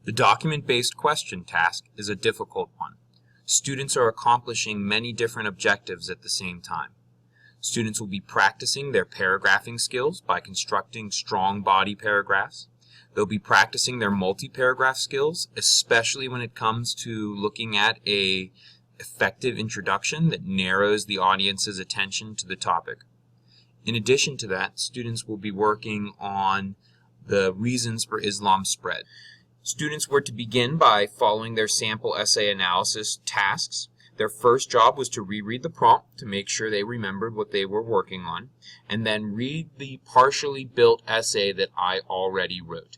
The document-based question task is a difficult one. Students are accomplishing many different objectives at the same time. Students will be practicing their paragraphing skills by constructing strong body paragraphs. They'll be practicing their multi-paragraph skills, especially when it comes to looking at an effective introduction that narrows the audience's attention to the topic. In addition to that, students will be working on the reasons for Islam's spread. Students were to begin by following their sample essay analysis tasks. Their first job was to reread the prompt to make sure they remembered what they were working on, and then read the partially built essay that I already wrote.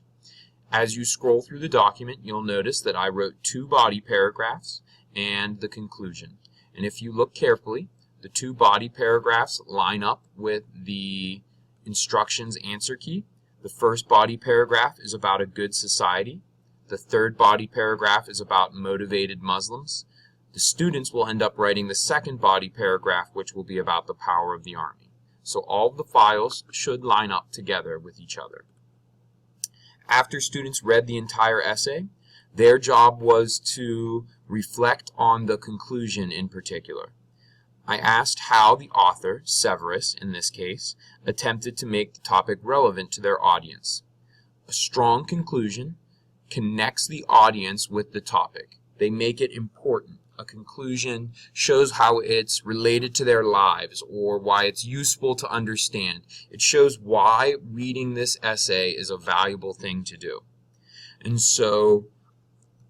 As you scroll through the document, you'll notice that I wrote 2 body paragraphs and the conclusion. And if you look carefully, the 2 body paragraphs line up with the instructions answer key. The first body paragraph is about a good society. The third body paragraph is about motivated Muslims. The students will end up writing the second body paragraph, which will be about the power of the army. So all of the files should line up together with each other. After students read the entire essay, their job was to reflect on the conclusion in particular. I asked how the author, Severus in this case, attempted to make the topic relevant to their audience. A strong conclusion connects the audience with the topic. They make it important. A conclusion shows how it's related to their lives or why it's useful to understand. It shows why reading this essay is a valuable thing to do. And so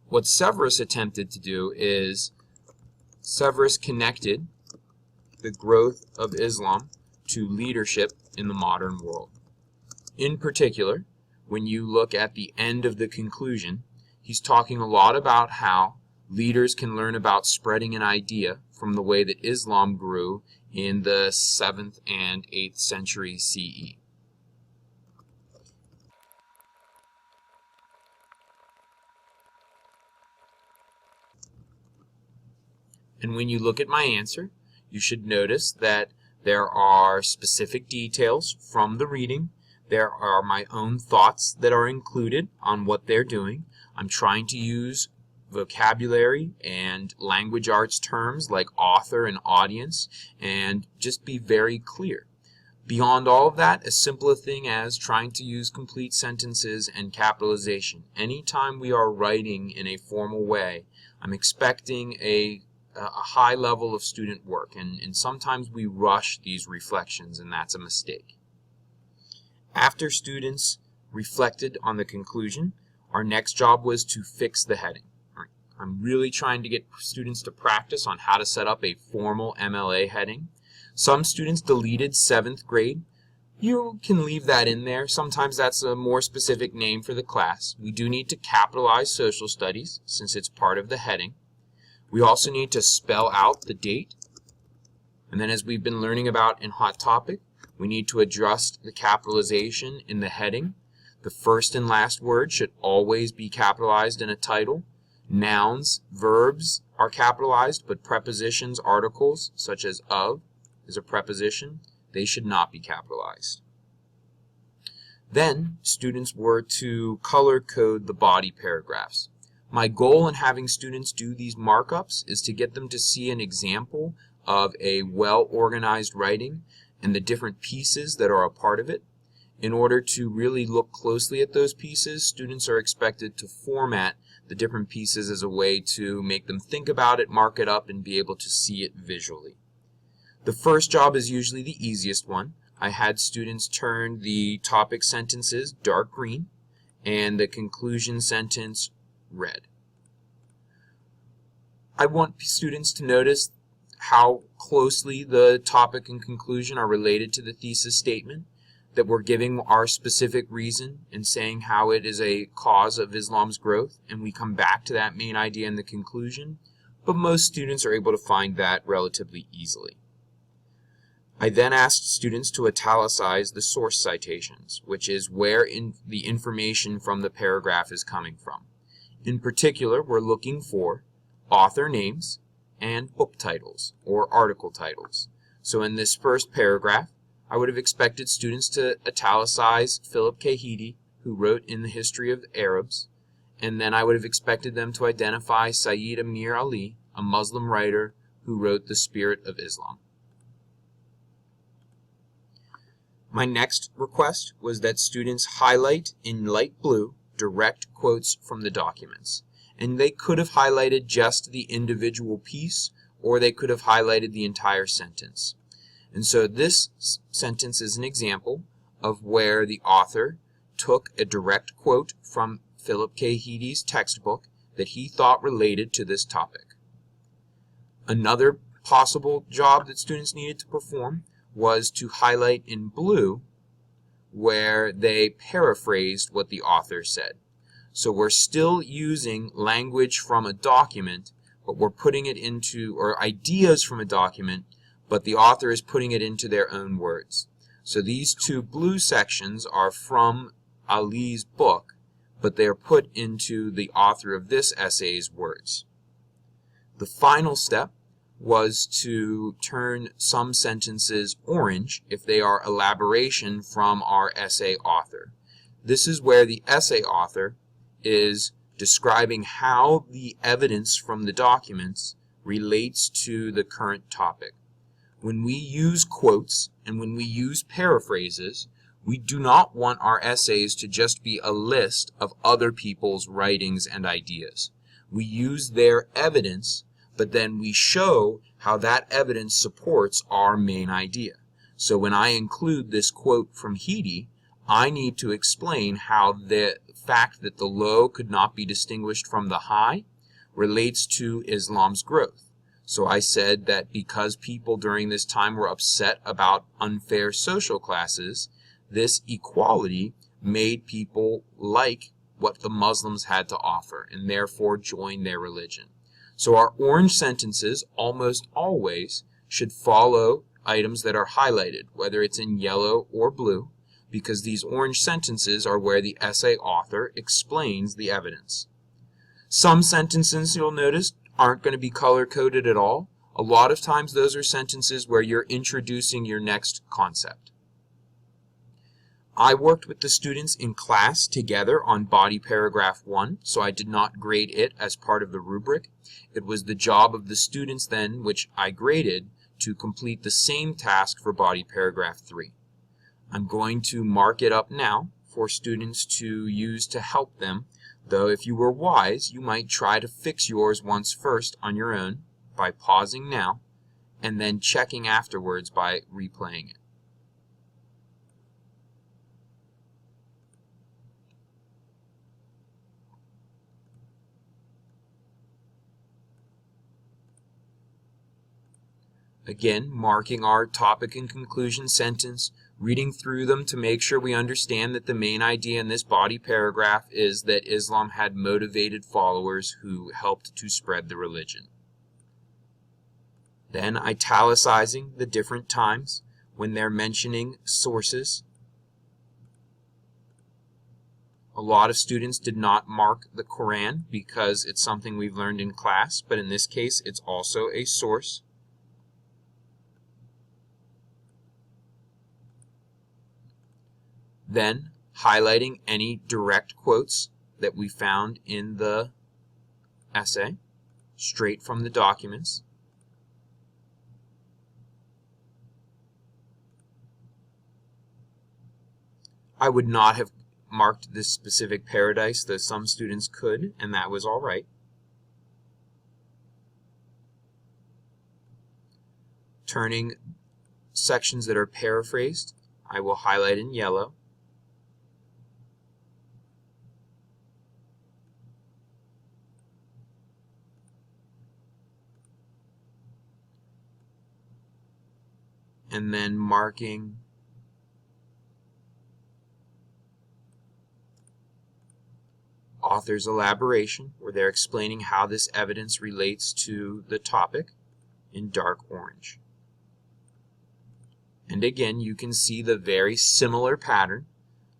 what Severus attempted to do is Severus connected the growth of Islam to leadership in the modern world. In particular, when you look at the end of the conclusion, he's talking a lot about how leaders can learn about spreading an idea from the way that Islam grew in the 7th and 8th century CE. And when you look at my answer, you should notice that there are specific details from the reading. There are my own thoughts that are included on what they're doing. I'm trying to use vocabulary and language arts terms like author and audience and just be very clear. Beyond all of that, as simple a thing as trying to use complete sentences and capitalization. Anytime we are writing in a formal way, I'm expecting a high level of student work, and sometimes we rush these reflections, and that's a mistake. After students reflected on the conclusion, our next job was to fix the heading. I'm really trying to get students to practice on how to set up a formal MLA heading. Some students deleted 7th grade. You can leave that in there. Sometimes that's a more specific name for the class. We do need to capitalize social studies since it's part of the heading. We also need to spell out the date. And then as we've been learning about in Hot Topic, we need to adjust the capitalization in the heading. The first and last word should always be capitalized in a title. Nouns, verbs are capitalized, but prepositions, articles, such as of, is a preposition. They should not be capitalized. Then, students were to color code the body paragraphs. My goal in having students do these markups is to get them to see an example of a well-organized writing and the different pieces that are a part of it. In order to really look closely at those pieces, students are expected to format the different pieces as a way to make them think about it, mark it up, and be able to see it visually. The first job is usually the easiest one. I had students turn the topic sentences dark green and the conclusion sentence red. I want students to notice how closely the topic and conclusion are related to the thesis statement, that we're giving our specific reason and saying how it is a cause of Islam's growth, and we come back to that main idea in the conclusion, but most students are able to find that relatively easily. I then asked students to italicize the source citations, which is where the information from the paragraph is coming from. In particular, we're looking for author names and book titles or article titles. So in this first paragraph, I would have expected students to italicize Philip K. Heady, who wrote In the History of Arabs, And then I would have expected them to identify Sayyid Amir Ali, a Muslim writer who wrote The Spirit of Islam. My next request was that students highlight in light blue direct quotes from the documents. And they could have highlighted just the individual piece, or they could have highlighted the entire sentence. And so this sentence is an example of where the author took a direct quote from Philip K. Heady's textbook that he thought related to this topic. Another possible job that students needed to perform was to highlight in blue where they paraphrased what the author said. So we're still using language from a document, but we're putting it into, or ideas from a document, but the author is putting it into their own words. So these two blue sections are from Ali's book, but they're put into the author of this essay's words. The final step was to turn some sentences orange if they are elaboration from our essay author. This is where the essay author is describing how the evidence from the documents relates to the current topic. When we use quotes and when we use paraphrases, we do not want our essays to just be a list of other people's writings and ideas. We use their evidence, but then we show how that evidence supports our main idea. So when I include this quote from Heady, I need to explain how the fact that the low could not be distinguished from the high relates to Islam's growth. So I said that because people during this time were upset about unfair social classes, this equality made people like what the Muslims had to offer and therefore join their religion. So our orange sentences almost always should follow items that are highlighted, whether it's in yellow or blue, because these orange sentences are where the essay author explains the evidence. Some sentences, you'll notice, aren't going to be color-coded at all. A lot of times those are sentences where you're introducing your next concept. I worked with the students in class together on body paragraph 1, so I did not grade it as part of the rubric. It was the job of the students then, which I graded, to complete the same task for body paragraph 3. I'm going to mark it up now for students to use to help them, though if you were wise, you might try to fix yours once first on your own by pausing now and then checking afterwards by replaying it. Again, marking our topic and conclusion sentence, reading through them to make sure we understand that the main idea in this body paragraph is that Islam had motivated followers who helped to spread the religion. Then italicizing the different times when they're mentioning sources. A lot of students did not mark the Quran because it's something we've learned in class, but in this case it's also a source. Then highlighting any direct quotes that we found in the essay, straight from the documents. I would not have marked this specific paradise, though some students could, and that was all right. Turning sections that are paraphrased, I will highlight in yellow. And then marking author's elaboration, where they're explaining how this evidence relates to the topic, in dark orange. And again, you can see the very similar pattern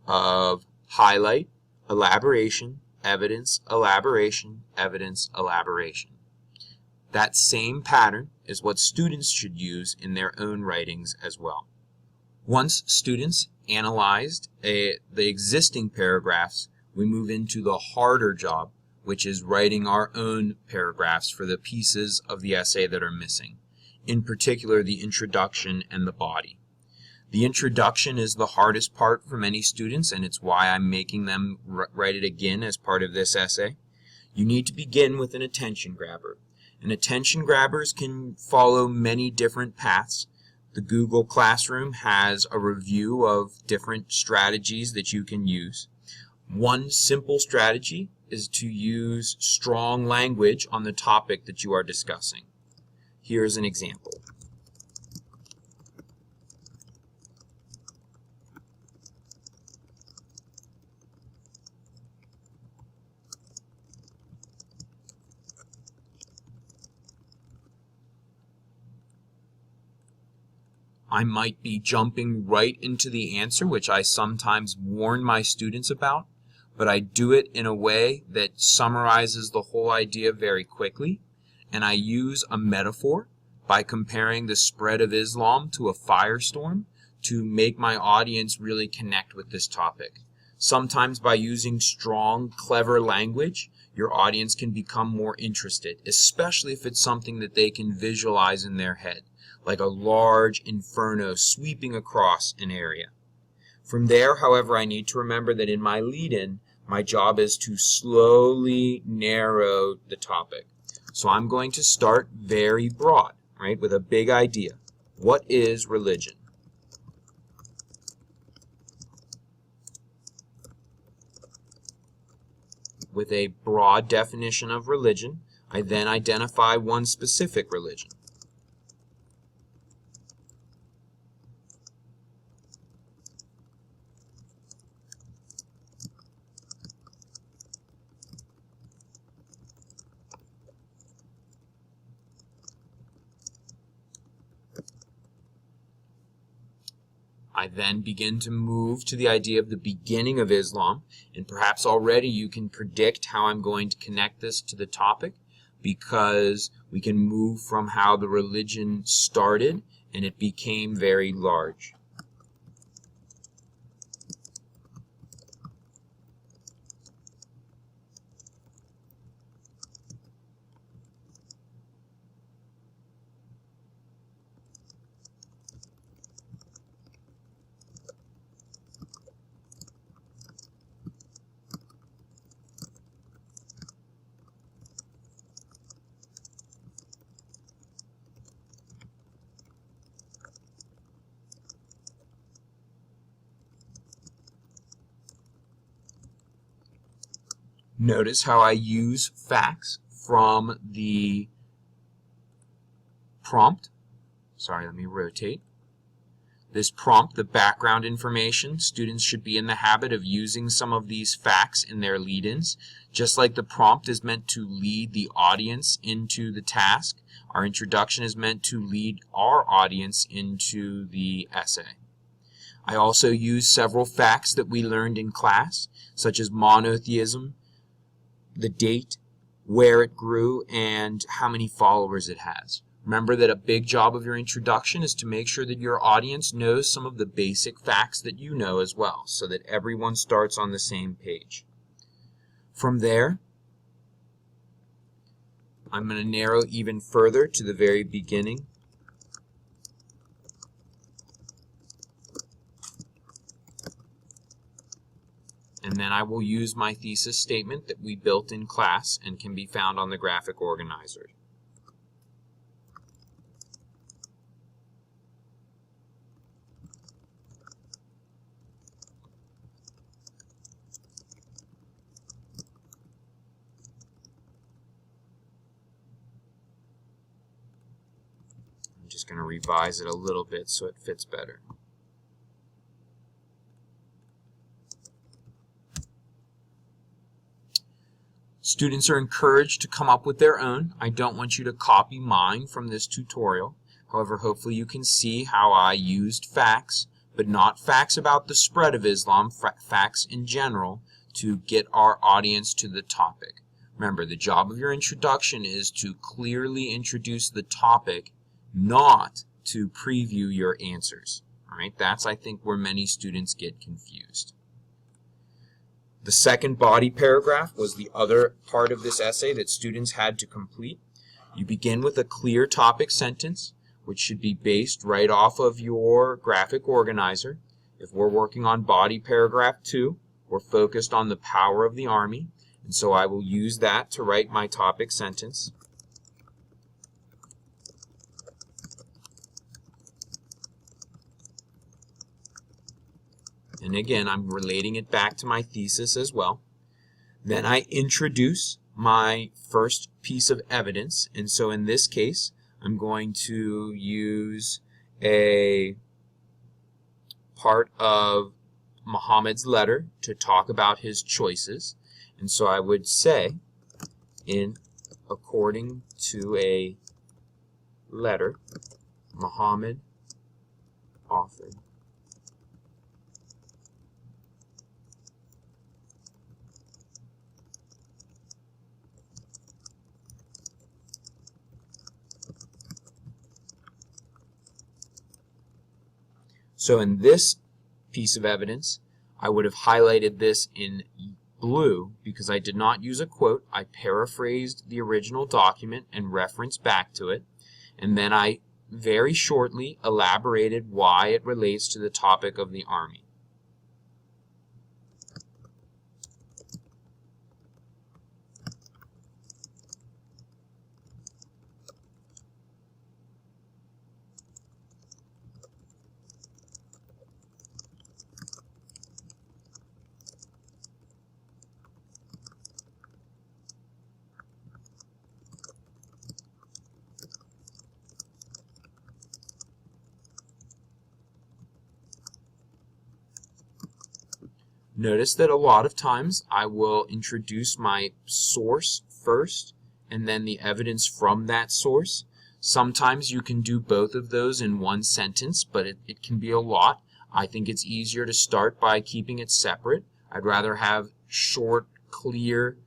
of highlight, elaboration, evidence, elaboration, evidence, elaboration. That same pattern is what students should use in their own writings as well. Once students analyzed the existing paragraphs, we move into the harder job, which is writing our own paragraphs for the pieces of the essay that are missing, in particular the introduction and the body. The introduction is the hardest part for many students, and it's why I'm making them write it again as part of this essay. You need to begin with an attention grabber. And attention grabbers can follow many different paths. The Google Classroom has a review of different strategies that you can use. One simple strategy is to use strong language on the topic that you are discussing. Here's an example. I might be jumping right into the answer, which I sometimes warn my students about, but I do it in a way that summarizes the whole idea very quickly, and I use a metaphor by comparing the spread of Islam to a firestorm to make my audience really connect with this topic. Sometimes by using strong, clever language, your audience can become more interested, especially if it's something that they can visualize in their head, like a large inferno sweeping across an area. From there, however, I need to remember that in my lead-in, my job is to slowly narrow the topic. So I'm going to start very broad, right, with a big idea. What is religion? With a broad definition of religion, I then identify one specific religion. I then begin to move to the idea of the beginning of Islam, and perhaps already you can predict how I'm going to connect this to the topic, because we can move from how the religion started and it became very large. Notice how I use facts from the prompt. Sorry, let me rotate. This prompt, the background information, students should be in the habit of using some of these facts in their lead-ins. Just like the prompt is meant to lead the audience into the task, our introduction is meant to lead our audience into the essay. I also use several facts that we learned in class, such as monotheism, the date, where it grew, and how many followers it has. Remember that a big job of your introduction is to make sure that your audience knows some of the basic facts that you know as well, so that everyone starts on the same page. From there, I'm going to narrow even further to the very beginning. And then I will use my thesis statement that we built in class and can be found on the graphic organizer. I'm just going to revise it a little bit so it fits better. Students are encouraged to come up with their own. I don't want you to copy mine from this tutorial. However, hopefully you can see how I used facts, but not facts about the spread of Islam, facts in general, to get our audience to the topic. Remember, the job of your introduction is to clearly introduce the topic, not to preview your answers. All right? That's, I think, where many students get confused. The second body paragraph was the other part of this essay that students had to complete. You begin with a clear topic sentence, which should be based right off of your graphic organizer. If we're working on body paragraph 2, we're focused on the power of the Army, and so I will use that to write my topic sentence. And again, I'm relating it back to my thesis as well. Then I introduce my first piece of evidence, and so in this case, I'm going to use a part of Muhammad's letter to talk about his choices. And so I would say, according to a letter Muhammad authored, so in this piece of evidence, I would have highlighted this in blue because I did not use a quote. I paraphrased the original document and referenced back to it, and then I very shortly elaborated why it relates to the topic of the Army. Notice that a lot of times I will introduce my source first and then the evidence from that source. Sometimes you can do both of those in one sentence, but it can be a lot. I think it's easier to start by keeping it separate. I'd rather have short, clear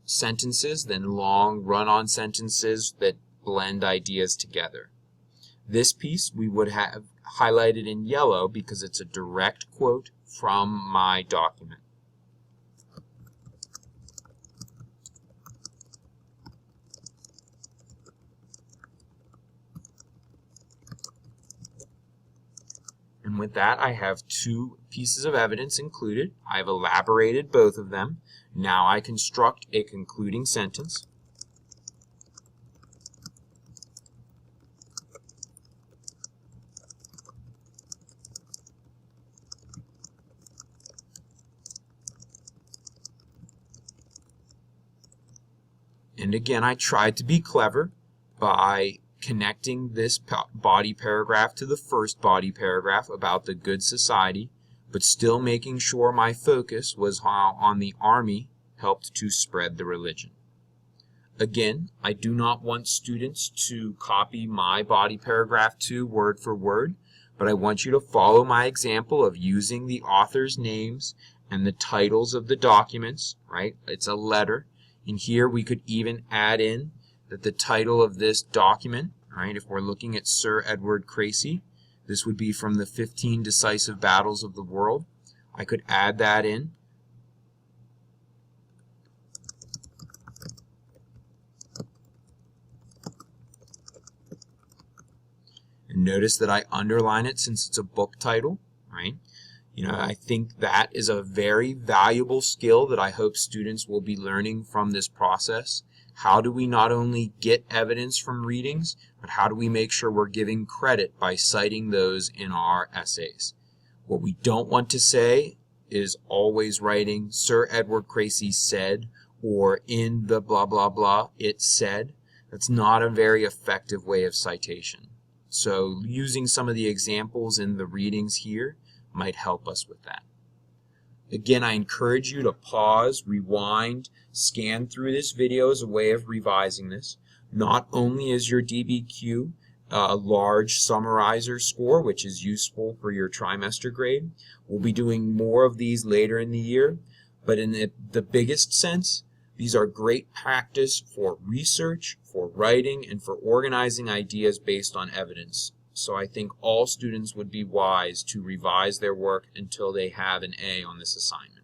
sentences than long, run-on sentences that blend ideas together. This piece we would have highlighted in yellow because it's a direct quote from my document. And with that, I have two pieces of evidence included. I've elaborated both of them. Now I construct a concluding sentence. And again, I tried to be clever by connecting this body paragraph to the first body paragraph about the good society, but still making sure my focus was how on the Army helped to spread the religion. Again, I do not want students to copy my body paragraph 2 word for word, but I want you to follow my example of using the author's names and the titles of the documents, right? It's a letter. And here we could even add in that the title of this document, right, if we're looking at Sir Edward Creasy, this would be from the 15 Decisive Battles of the World. I could add that in. And notice that I underline it since it's a book title, right? You know, I think that is a very valuable skill that I hope students will be learning from this process. How do we not only get evidence from readings, but how do we make sure we're giving credit by citing those in our essays? What we don't want to say is always writing Sir Edward Creasy said, or in the blah blah blah it said. That's not a very effective way of citation. So using some of the examples in the readings here might help us with that. Again, I encourage you to pause, rewind, scan through this video as a way of revising this. Not only is your DBQ a large summarizer score, which is useful for your trimester grade, we'll be doing more of these later in the year, but in the biggest sense, these are great practice for research, for writing, and for organizing ideas based on evidence. So I think all students would be wise to revise their work until they have an A on this assignment.